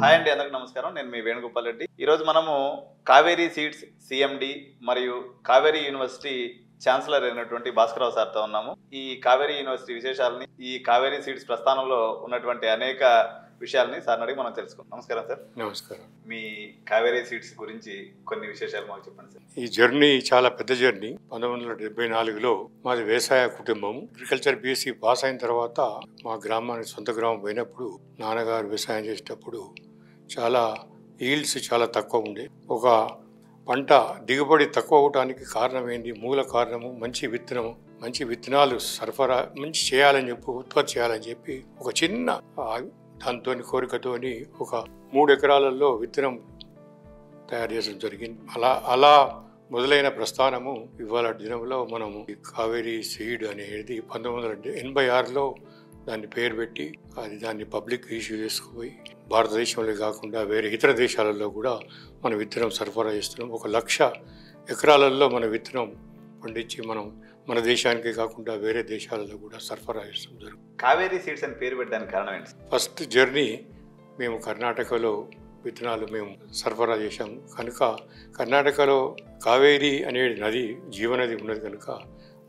Hi అండి, అందరికి నమస్కారం. నేను మీ వేణుగోపాల్ రెడ్డి. ఈరోజు మనము కావేరీ సీడ్స్ సిఎండి మరియు కావేరీ యూనివర్సిటీ ఛాన్సలర్ అయినటువంటి భాస్కరరావు సార్తో ఉన్నాము. ఈ కావేరీ యూనివర్సిటీ విశేషాలని, ఈ కావేరీ సీడ్స్ ప్రస్థానంలో ఉన్నటువంటి అనేక విషయాలని సార్ అడిగి మనం తెలుసుకుందాం. నమస్కారం సార్. నమస్కారం. మీ కావేరీ సీడ్స్ గురించి కొన్ని విశేషాలు మాకు చెప్పండి సార్. ఈ జర్నీ చాలా పెద్ద జర్నీ. 1974లో మాది వ్యవసాయ కుటుంబం. అగ్రికల్చర్ బీఎస్సీ పాస్ అయిన తర్వాత మా గ్రామానికి సొంత గ్రామం పోయినప్పుడు నాన్నగారు వ్యవసాయం చేసేటప్పుడు చాలా ఈల్డ్స్ చాలా తక్కువ ఉండే. ఒక పంట దిగుబడి తక్కువ అవడానికి కారణం ఏంటి? మూల కారణము మంచి విత్తనాలు సరఫరా మంచి చేయాలని చెప్పి, ఉత్పత్తి చేయాలని చెప్పి ఒక చిన్న దాంతో కోరికతోని ఒక 3 ఎకరాలలో విత్తనం తయారు చేయడం జరిగింది. అలా మొదలైన ప్రస్థానము ఇవాళ దినంలో మనము కావేరీ సీడ్ అనేది 1986లో దాన్ని పేరు పెట్టి దాన్ని పబ్లిక్ ఇష్యూ చేసుకుపోయి భారతదేశంలో కాకుండా వేరే ఇతర దేశాలలో కూడా మన విత్తనం సరఫరా చేస్తున్నాం. 1,00,000 ఎకరాలలో మన విత్తనం పండించి మనం మన దేశానికి కాకుండా వేరే దేశాలలో కూడా సరఫరా చేస్తాం జరుగుతుంది. కావేరీ సీడ్స్ అని పేరు పెట్టడానికి కారణం ఏంటి? ఫస్ట్ జర్నీ మేము కర్ణాటకలో విత్తనాలు మేము సరఫరా చేశాము కనుక కర్ణాటకలో కావేరీ అనే నది జీవనది ఉన్నది కనుక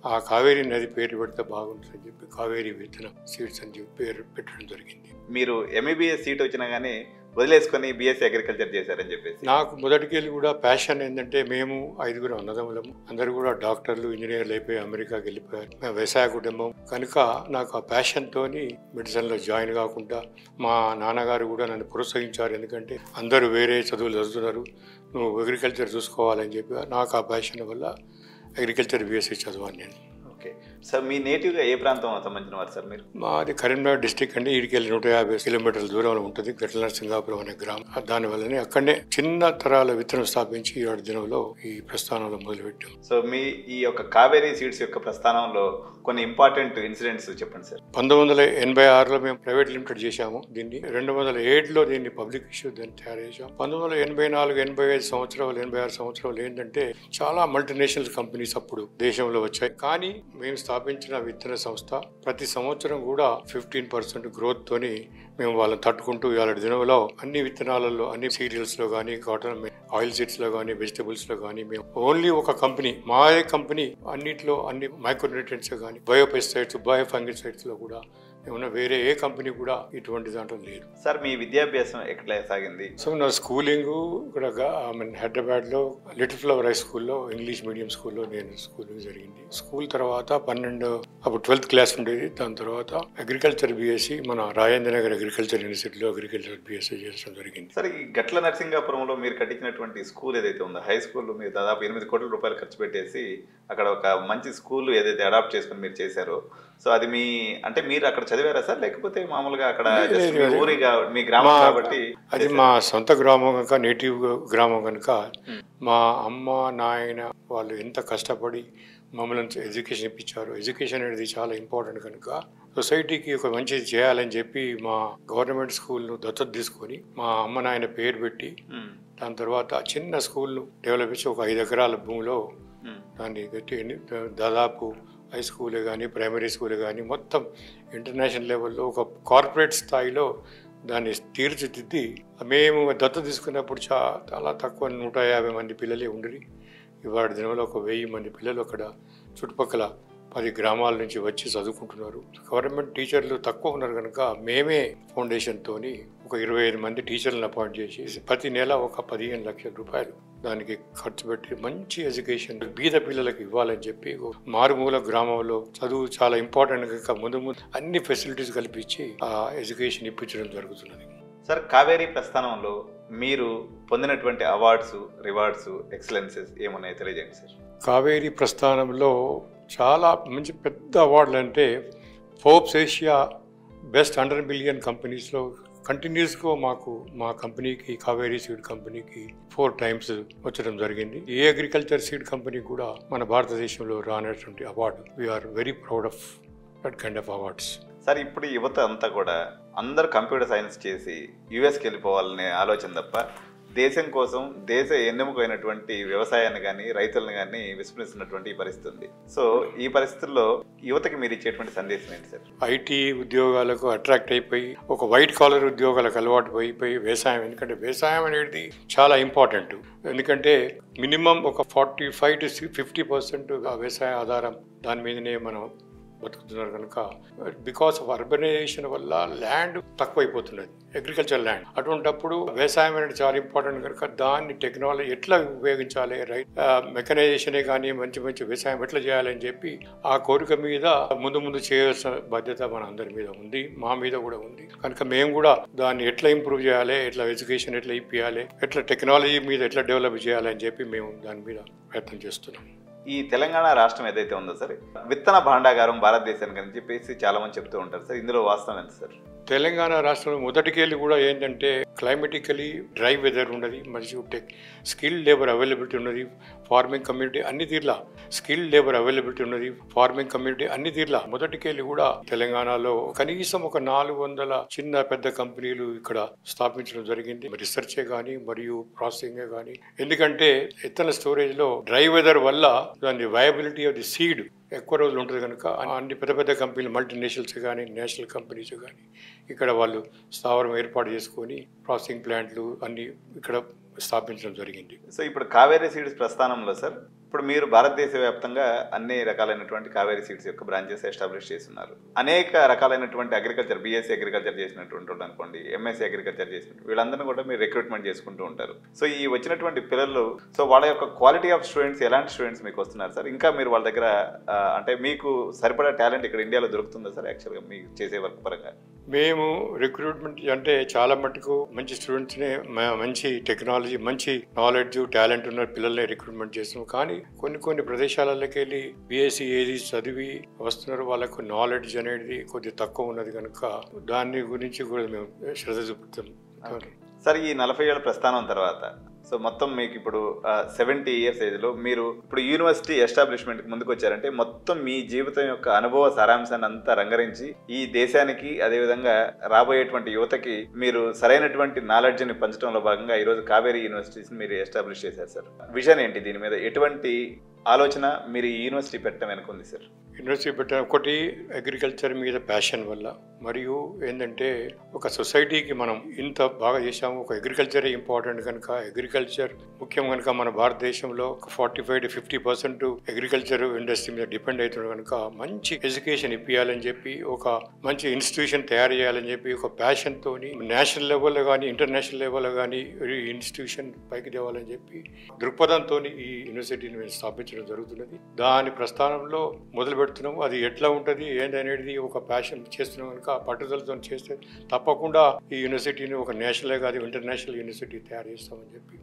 ఆ కావేరీ నది పేరు పెడితే బాగుంటుందని చెప్పి కావేరీ విత్తనం సీడ్స్ అని చెప్పి పేరు పెట్టడం జరిగింది. మీరు ఎంబీబీఎస్ సీట్ వచ్చినా కానీ వదిలేసుకొని బీఎస్సీ అగ్రికల్చర్ చేశారని చెప్పేసి. నాకు మొదటికెళ్ళి కూడా ప్యాషన్ ఏంటంటే మేము 5 అన్నదమ్ములము, అందరూ కూడా డాక్టర్లు ఇంజనీర్లు అయిపోయి అమెరికాకి వెళ్ళిపోయారు. మేము వ్యవసాయ కుటుంబం కనుక నాకు ఆ ప్యాషన్తో మెడిసిన్లో జాయిన్ కాకుండా మా నాన్నగారు కూడా నన్ను ప్రోత్సహించారు. ఎందుకంటే అందరూ వేరే చదువులు చదువుతున్నారు, నువ్వు అగ్రికల్చర్ చూసుకోవాలని చెప్పి నాకు ఆ ప్యాషన్ వల్ల అగ్రికల్చర్ బీఎస్సీ చదివాను నేను. ఓకే సార్, మీ నేటివ్గా ఏ ప్రాంతం సంబంధించిన వారు సార్ మీరు? మాది కరీంనగర్ డిస్టిక్ అండి. ఈడికెళ్ళి 150 కిలోమీటర్ల దూరంలో ఉంటుంది గట్ల నరసింగాపురం అనే గ్రామం. దానివల్లనే అక్కడనే చిన్న తరాల విత్తనం స్థాపించి 7 దినంలో ఈ ప్రస్థానంలో మొదలుపెట్టాం. సో మీ ఈ యొక్క కావేరీ సీడ్స్ యొక్క ప్రస్థానంలో కొన్ని ఇంపార్టెంట్ ఇన్సిడెంట్స్ చెప్పండి సార్. 1986లో మేము ప్రైవేట్ లిమిటెడ్ చేశాము దీన్ని. 2007లో దీన్ని పబ్లిక్ ఇష్యూ దాన్ని తయారు చేశాం. 1984, 85 సంవత్సరాలు, 86 సంవత్సరాలు ఏంటంటే చాలా మల్టీనేషనల్ కంపెనీస్ అప్పుడు దేశంలో వచ్చాయి. కానీ మేము స్థాపించిన విత్తన సంస్థ ప్రతి సంవత్సరం కూడా 15% గ్రోత్ తోని మేము వాళ్ళని తట్టుకుంటూ ఇవాళ దినంలో అన్ని విత్తనాలలో, అన్ని సీరియల్స్ లో కానీ, కాటన్ ఆయిల్ సీడ్స్ లో కానీ, వెజిటబుల్స్ లో కానీ మేము ఓన్లీ ఒక కంపెనీ, మాదే కంపెనీ అన్నిట్లో అన్ని మైక్రోన్యూట్రియంట్స్ కానీ, బయోపెస్టిసైడ్స్, బయోఫంగిసైడ్స్ లో కూడా ఏమన్నా వేరే ఏ కంపెనీ కూడా ఇటువంటి దాంట్లో లేదు. సార్ మీ విద్యాభ్యాసం ఎక్కడ సాగింది? సో నా స్కూలింగ్ ఇక్కడ హైదరాబాద్లో లిటిల్ ఫ్లవర్ హై స్కూల్లో ఇంగ్లీష్ మీడియం స్కూల్లో నేను స్కూలింగ్ జరిగింది. స్కూల్ తర్వాత 12 అప్పుడు 12th క్లాస్ ఉండేది. దాని తర్వాత అగ్రికల్చర్ బీఎస్సీ మన రాజేంద్ర నగర్ అగ్రికల్చర్ యూనివర్సిటీలో అగ్రికల్చర్ బీఎస్సీ చేయడం జరిగింది. సార్ ఈ గట్ల నరసింగాపురంలో మీరు కట్టించినటువంటి స్కూల్ ఏదైతే ఉందో, హై స్కూల్, మీరు దాదాపు 8 కోట్ల రూపాయలు ఖర్చు పెట్టేసి అక్కడ ఒక మంచి స్కూల్ ఏదైతే అడాప్ట్ చేసుకుని మీరు చేశారో, సో అది మీ అంటే మీరు అక్కడ చదివారా సార్, లేకపోతే మామూలుగా అక్కడ ఊరిగా మీ గ్రామం కాబట్టి? అది మా సొంత గ్రామం కనుక, నేటివ్ గ్రామం కనుక మా అమ్మ నాయన వాళ్ళు ఎంత కష్టపడి మమ్మల్ని ఎడ్యుకేషన్ ఇప్పించారు. ఎడ్యుకేషన్ అనేది చాలా ఇంపార్టెంట్ కనుక సొసైటీకి ఒక మంచిది చేయాలని చెప్పి మా గవర్నమెంట్ స్కూల్ను దత్తత తీసుకొని మా అమ్మ నాయన పేరు పెట్టి దాని తర్వాత చిన్న స్కూల్ను డెవలప్ చేసి ఒక 5 ఎకరాల భూమిలో దాన్ని పెట్టి దాదాపు హై స్కూలే కానీ, ప్రైమరీ స్కూలే కానీ మొత్తం ఇంటర్నేషనల్ లెవెల్లో ఒక కార్పొరేట్ స్థాయిలో దాన్ని తీర్చిదిద్ది మేము దత్తత తీసుకున్నప్పుడు చాలా తక్కువ 150 మంది పిల్లలే ఉండరు. ఇవాళ దినంలో ఒక 1000 మంది పిల్లలు అక్కడ చుట్టుపక్కల 10 గ్రామాల నుంచి వచ్చి చదువుకుంటున్నారు. గవర్నమెంట్ టీచర్లు తక్కువ ఉన్నారు కనుక మేమే ఫౌండేషన్తో ఒక 25 మంది టీచర్లను అపాయింట్ చేసి ప్రతి నెల ఒక 15 లక్షల రూపాయలు దానికి ఖర్చు పెట్టి మంచి ఎడ్యుకేషన్ బీద పిల్లలకు ఇవ్వాలని చెప్పి మారుమూల గ్రామంలో చదువు చాలా ఇంపార్టెంట్ కనుక ముందు అన్ని ఫెసిలిటీస్ కల్పించి ఆ ఎడ్యుకేషన్ ఇప్పించడం జరుగుతున్నది. సార్ కావేరీ ప్రస్థానంలో మీరు పొందినటువంటి అవార్డ్స్, రివార్డ్స్, ఎక్సలెన్సెస్ ఏమున్నాయో తెలియజేయండి సార్. కావేరీ ప్రస్థానంలో చాలా మంచి పెద్ద అవార్డులు అంటే ఫోర్బ్స్ ఏషియా బెస్ట్ 100 బిలియన్ కంపెనీస్లో కంటిన్యూస్గా మాకు మా కంపెనీకి, కావేరీ సీడ్ కంపెనీకి 4 times వచ్చడం జరిగింది. ఏ అగ్రికల్చర్ సీడ్ కంపెనీ కూడా మన భారతదేశంలో రానటువంటి award. We are very proud of that kind of awards. Sir ఇప్పుడు యువత అంతా కూడా అందరూ కంప్యూటర్ సైన్స్ చేసి యుఎస్కి వెళ్ళిపోవాలనే ఆలోచన తప్ప దేశం కోసం దేశ ఎన్నెముకైనటువంటి వ్యవసాయాన్ని కానీ రైతులను కానీ విస్మరిస్తున్నటువంటి ఈ పరిస్థితి ఉంది. సో ఈ పరిస్థితుల్లో యువతకి మీరు ఇచ్చేటువంటి సందేశం ఏంటి సార్? ఐటీ ఉద్యోగాలకు అట్రాక్ట్ అయిపోయి ఒక వైట్ కాలర్ ఉద్యోగాలకు అలవాటు అయిపోయి వ్యవసాయం, ఎందుకంటే వ్యవసాయం అనేది చాలా ఇంపార్టెంట్. ఎందుకంటే మినిమం ఒక 45 to 50% వ్యవసాయ ఆధారం దాని మీదనే మనం బతుకుతున్నారు కనుక బికాస్ ఆఫ్ అర్బనైజేషన్ వల్ల ల్యాండ్ తక్కువైపోతున్నది, అగ్రికల్చర్ ల్యాండ్. అటువంటిప్పుడు వ్యవసాయం అనేది చాలా ఇంపార్టెంట్ కనుక దాన్ని టెక్నాలజీ ఎట్లా ఉపయోగించాలి, మెకనైజేషనే కానీ మంచి మంచి వ్యవసాయం ఎట్లా చేయాలని చెప్పి ఆ కోరిక మీద ముందు చేయాల్సిన బాధ్యత మన అందరి మీద ఉంది, మా మీద కూడా ఉంది. కనుక మేము కూడా దాన్ని ఎట్లా ఇంప్రూవ్ చేయాలి, ఎట్లా ఎడ్యుకేషన్ ఎట్లా ఇప్పించాలి, ఎట్లా టెక్నాలజీ మీద ఎట్లా డెవలప్ చేయాలని చెప్పి మేము దాని మీద ప్రయత్నం చేస్తున్నాం. ఈ తెలంగాణ రాష్ట్రం ఏదైతే ఉందో సార్, విత్తన భాండాగారం భారతదేశానికి అని చెప్పేసి చాలా మంది చెప్తూ ఉంటారు సార్, ఇందులో వాస్తవం ఎంత సార్? తెలంగాణ రాష్ట్రంలో మొదటికెళ్ళి కూడా ఏంటంటే క్లైమేటికలీ డ్రై వెదర్ ఉన్నది, మరియు స్కిల్డ్ లేబర్ అవైలబిలిటీ ఉన్నది, ఫార్మింగ్ కమ్యూనిటీ అన్ని తీర్లా స్కిల్డ్ లేబర్ అవైలబిలిటీ ఉన్నది, ఫార్మింగ్ కమ్యూనిటీ అన్ని తీర్లా మొదటికెళ్ళి కూడా తెలంగాణలో కనీసం ఒక 400 చిన్న పెద్ద కంపెనీలు ఇక్కడ స్థాపించడం జరిగింది. రీసెర్చే కానీ మరియు ప్రాసెసింగే కానీ, ఎందుకంటే విత్తన స్టోరేజ్ లో డ్రై వెదర్ వల్ల దాని వయబిలిటీ ఆఫ్ ది సీడ్ ఎక్కువ రోజులు ఉంటుంది కనుక అన్ని పెద్ద పెద్ద కంపెనీలు, మల్టీనేషనల్స్ కానీ నేషనల్ కంపెనీస్ కానీ ఇక్కడ వాళ్ళు స్థావరం ఏర్పాటు చేసుకొని ప్రాసెసింగ్ ప్లాంట్లు అన్ని ఇక్కడ స్థాపించడం జరిగింది. సో ఇప్పుడు కావేరీ సీడ్స్ ప్రస్థానంలో సార్, ఇప్పుడు మీరు భారతదేశ వ్యాప్తంగా అన్ని రకాలైనటువంటి కావేరీ సీడ్స్ యొక్క బ్రాంచెస్ ఎస్టాబ్లిష్ చేస్తున్నారు. అనేక రకాలైనటువంటి అగ్రికల్చర్, బీఎస్సీ అగ్రికల్చర్ చేసినటువంటి వాళ్ళు అనుకోండి, ఎంఎస్సీ అగ్రికల్చర్ చేసినట్టు వీళ్ళందరినీ కూడా మీరు రిక్రూట్మెంట్ చేసుకుంటూ ఉంటారు. సో ఈ వచ్చినటువంటి పిల్లలు, సో వాళ్ళ యొక్క క్వాలిటీ ఆఫ్ స్టూడెంట్స్, ఎలాంటి స్టూడెంట్స్ మీకు వస్తున్నారు సార్? ఇంకా మీరు వాళ్ళ దగ్గర అంటే మీకు సరిపడా టాలెంట్ ఇక్కడ ఇండియాలో దొరుకుతుందా సార్ యాక్చువల్గా మీకు చేసే వర్క్ పరంగా? మేము రిక్రూట్మెంట్ అంటే చాలా మటుకు మంచి స్టూడెంట్స్ని, మంచి టెక్నాలజీ, మంచి నాలెడ్జ్, టాలెంట్ ఉన్న పిల్లల్ని రిక్రూట్మెంట్ చేస్తున్నాం. కానీ కొన్ని ప్రదేశాలకి వెళ్ళి బీఎస్సీ ఏది చదివి వస్తున్నారు, వాళ్ళకు నాలెడ్జ్ అనేది కొద్దిగా తక్కువ ఉన్నది కనుక దాని గురించి కూడా మేము శ్రద్ధ చూపుతాం. సార్ ఈ 40 ఏళ్ళ ప్రస్థానం తర్వాత, సో మొత్తం మీకు ఇప్పుడు 70 ఇయర్స్ ఏజ్లో మీరు ఇప్పుడు యూనివర్సిటీ ఎస్టాబ్లిష్మెంట్కి ముందుకు వచ్చారంటే మొత్తం మీ జీవితం యొక్క అనుభవ సారాంశాన్ని అంతా రంగరించి ఈ దేశానికి, అదేవిధంగా రాబోయేటువంటి యువతకి మీరు సరైనటువంటి నాలెడ్జ్ని పంచడంలో భాగంగా ఈరోజు కావేరీ యూనివర్సిటీస్ని మీరు ఎస్టాబ్లిష్ చేశారు సార్. విజన్ ఏంటి, దీని మీద ఎటువంటి ఆలోచన మీరు ఈ యూనివర్సిటీ పెట్టడం వెనుకుంది సార్? యూనివర్సిటీ పెట్టడం ఒకటి అగ్రికల్చర్ మీద ప్యాషన్ వల్ల, మరియు ఏంటంటే ఒక సొసైటీకి మనం ఇంత బాగా చేసాము, ఒక అగ్రికల్చరే ఇంపార్టెంట్ కనుక అగ్రికల్చర్ ముఖ్యం కనుక మన భారతదేశంలో ఒక 45 to 50% అగ్రికల్చర్ ఇండస్ట్రీ మీద డిపెండ్ అవుతుంది కనుక మంచి ఎడ్యుకేషన్ ఇప్పించాలని చెప్పి, ఒక మంచి ఇన్స్టిట్యూషన్ తయారు చేయాలని చెప్పి ఒక ప్యాషన్ తోని నేషనల్ లెవెల్లో కానీ ఇంటర్నేషనల్ లెవెల్లో కానీ ఇన్స్టిట్యూషన్ పైకి తేవాలని చెప్పి దృక్పథంతో ఈ యూనివర్సిటీని మేము స్థాపించడం జరుగుతున్నది. దాని ప్రస్థానంలో మొదలు పెడుతున్నాము. అది ఎట్లా ఉంటుంది ఏంటనేది ఒక ప్యాషన్ చేస్తున్నాం కనుక పట్టుదలతో చేస్తే తప్పకుండా ఈ యూనివర్సిటీని ఒక నేషనల్ కాదు ఇంటర్నేషనల్ యూనివర్సిటీ తయారు చేస్తామని చెప్పి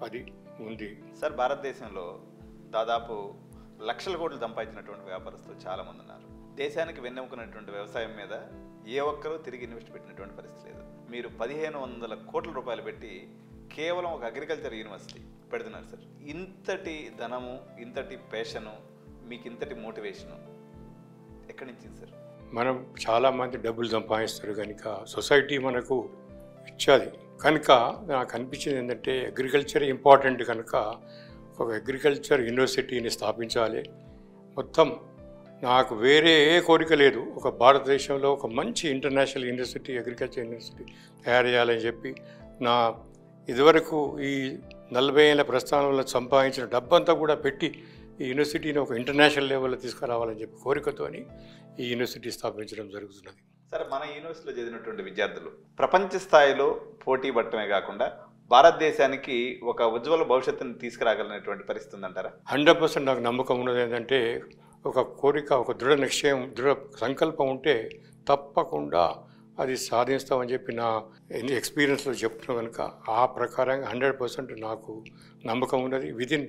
అది ఉంది సార్. భారతదేశంలో దాదాపు లక్షల కోట్లు సంపాదించినటువంటి వ్యాపారస్తులు చాలా మంది ఉన్నారు. దేశానికి వెన్నెముకున్నటువంటి వ్యవసాయం మీద ఏ ఒక్కరూ తిరిగి ఇన్వెస్ట్ పెట్టినటువంటి పరిస్థితి లేదు. మీరు 1500 కోట్ల రూపాయలు పెట్టి కేవలం ఒక అగ్రికల్చర్ యూనివర్సిటీ పెడుతున్నారు సార్. ఇంతటి ధనము, ఇంతటి ప్యాషను, మీకు ఇంతటి మోటివేషను ఎక్కడి నుంచి సార్? మనం చాలామంది డబ్బులు సంపాదిస్తారు కనుక సొసైటీ మనకు ఇచ్చేది కనుక నాకు అనిపించింది ఏంటంటే అగ్రికల్చర్ ఇంపార్టెంట్ కనుక ఒక అగ్రికల్చర్ యూనివర్సిటీని స్థాపించాలి. మొత్తం నాకు వేరే ఏ కోరిక లేదు, ఒక భారతదేశంలో ఒక మంచి ఇంటర్నేషనల్ యూనివర్సిటీ, అగ్రికల్చర్ యూనివర్సిటీ తయారు చేయాలని చెప్పి నా ఇదివరకు ఈ 40 ఏళ్ళ ప్రస్థానంలో సంపాదించిన డబ్బంతా కూడా పెట్టి ఈ యూనివర్సిటీని ఒక ఇంటర్నేషనల్ లెవెల్లో తీసుకురావాలని చెప్పి కోరికతోని ఈ యూనివర్సిటీ స్థాపించడం జరుగుతున్నది. సార్, మన యూనివర్సిటీలో చదివినటువంటి విద్యార్థులు ప్రపంచ స్థాయిలో పోటీ పడటమే కాకుండా భారతదేశానికి ఒక ఉజ్వల భవిష్యత్తుని తీసుకురాగలిగినటువంటి పరిస్థితి ఉందంటారా? 100% నాకు నమ్మకం ఉన్నది ఏంటంటే ఒక కోరిక, ఒక దృఢ నిశ్చయం, దృఢ సంకల్పం ఉంటే తప్పకుండా అది సాధిస్తామని చెప్పి నా ఎక్స్పీరియన్స్లో చెప్తున్నాను కనుక ఆ ప్రకారంగా 100% నాకు నమ్మకం ఉన్నది. విదిన్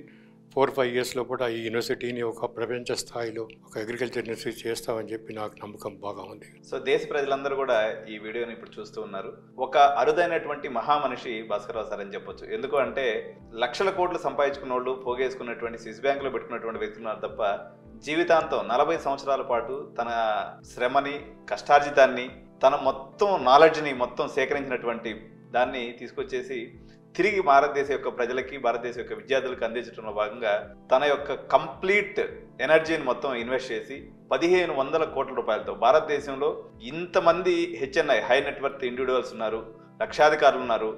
4-5 years లోపల ఈ యూనివర్సిటీని ఒక ప్రపంచ స్థాయిలో ఒక అగ్రికల్చర్ యూనివర్సిటీ చేస్తామని చెప్పి నాకు నమ్మకం బాగా ఉంది. సో దేశ ప్రజలందరూ కూడా ఈ వీడియోని ఇప్పుడు చూస్తూ ఉన్నారు. ఒక అరుదైనటువంటి మహామనిషి భాస్కరరావు సార్ అని చెప్పొచ్చు. ఎందుకు అంటే లక్షల కోట్లు సంపాదించుకున్న వాళ్ళు, పోగేసుకున్నటువంటి స్విస్ బ్యాంకులో పెట్టుకున్నటువంటి వ్యక్తులు ఉన్నారు తప్ప జీవితాంతం 40 సంవత్సరాల పాటు తన శ్రమని, కష్టార్జితాన్ని, తన మొత్తం నాలెడ్జ్ని మొత్తం సేకరించినటువంటి దాన్ని తీసుకొచ్చేసి తిరిగి భారతదేశ యొక్క ప్రజలకి, భారతదేశ యొక్క విద్యార్థులకు అందించడంలో భాగంగా తన యొక్క కంప్లీట్ ఎనర్జీని మొత్తం ఇన్వెస్ట్ చేసి 1500 కోట్ల రూపాయలతో భారతదేశంలో ఇంతమంది హెచ్ఎన్ఐ హై నెట్వర్త్ ఇండివిజువల్స్ ఉన్నారు, లక్షాధికారులు ఉన్నారు,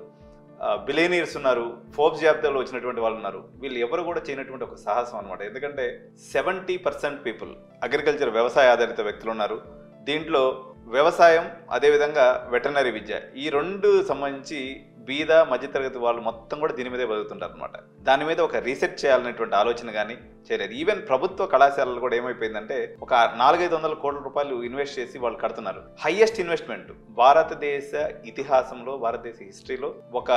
బిలియనీర్స్ ఉన్నారు, ఫోర్బ్స్ జాబితాలో వచ్చినటువంటి వాళ్ళు ఉన్నారు. వీళ్ళు ఎవరు కూడా చేయనటువంటి ఒక సాహసం అనమాట. ఎందుకంటే 70% పీపుల్ అగ్రికల్చర్ వ్యవసాయ ఆధారిత వ్యక్తులు ఉన్నారు. దీంట్లో వ్యవసాయం, అదేవిధంగా వెటర్నరీ విద్య, ఈ రెండు సంబంధించి బీద మధ్యతరగతి వాళ్ళు మొత్తం కూడా దీని మీదే బతుకుతుంటారు అనమాట. దాని మీద ఒక రీసెర్చ్ చేయాలనేటువంటి ఆలోచన కానీ చేయలేదు. ఈవెన్ ప్రభుత్వ కళాశాలలు కూడా ఏమైపోయిందంటే ఒక 400-500 కోట్ల రూపాయలు ఇన్వెస్ట్ చేసి వాళ్ళు కడుతున్నారు. హైయెస్ట్ ఇన్వెస్ట్మెంట్ భారతదేశ ఇతిహాసంలో, భారతదేశ హిస్టరీలో ఒక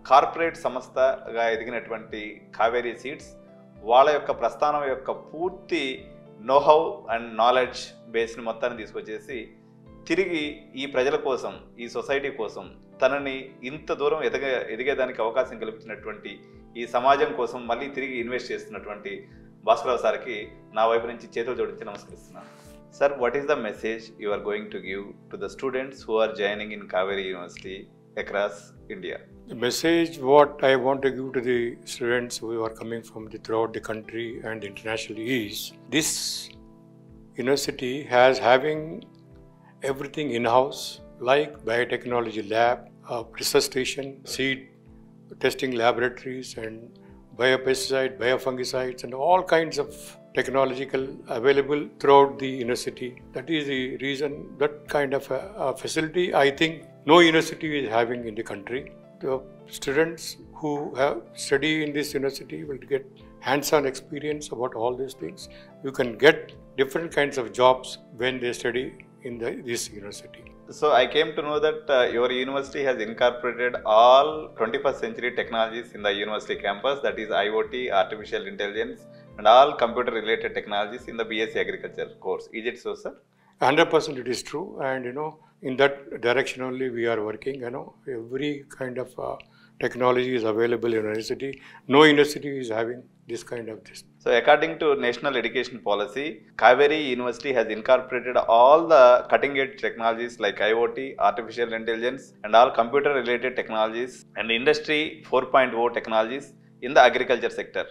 కార్పొరేట్ సంస్థగా ఎదిగినటువంటి కావేరీ సీడ్స్ వాళ్ళ యొక్క ప్రస్థానం యొక్క పూర్తి నోహౌ అండ్ నాలెడ్జ్ బేస్ని మొత్తాన్ని తీసుకొచ్చేసి తిరిగి ఈ ప్రజల కోసం, ఈ సొసైటీ కోసం తనని ఇంత దూరం ఎదిగేదానికి అవకాశం కల్పించినటువంటి ఈ సమాజం కోసం మళ్ళీ తిరిగి ఇన్వెస్ట్ చేస్తున్నటువంటి భాస్కరరావు సార్కి నా వైపు నుంచి చేతులు జోడించి నమస్కరిస్తున్నాను. Sir, what is the message you are going to give to the students who are joining in Kaveri university across India? The message what I want to give to the students who are coming from throughout the country and internationally is this university has having everything in-house like biotechnology lab, research station, seed testing laboratories and biopesticide, biofungicides and all kinds of technological available throughout the university. That is the reason that kind of a facility I think no university is having in the country. The students who have studied in this university will get hands-on experience about all these things. You can get different kinds of jobs when they study in this university. So I came to know that your university has incorporated all 21st century technologies in the university campus, that is IoT, artificial intelligence and all computer related technologies in the BSc Agriculture course. Is it so, sir? 100% it is true, and in that direction only we are working. Every kind of technology is available in university. No university is having this kind of this. So according to National Education Policy, Kaveri University has incorporated all the cutting edge technologies like IoT, artificial intelligence and all computer related technologies and industry 4.0 technologies in the agriculture sector.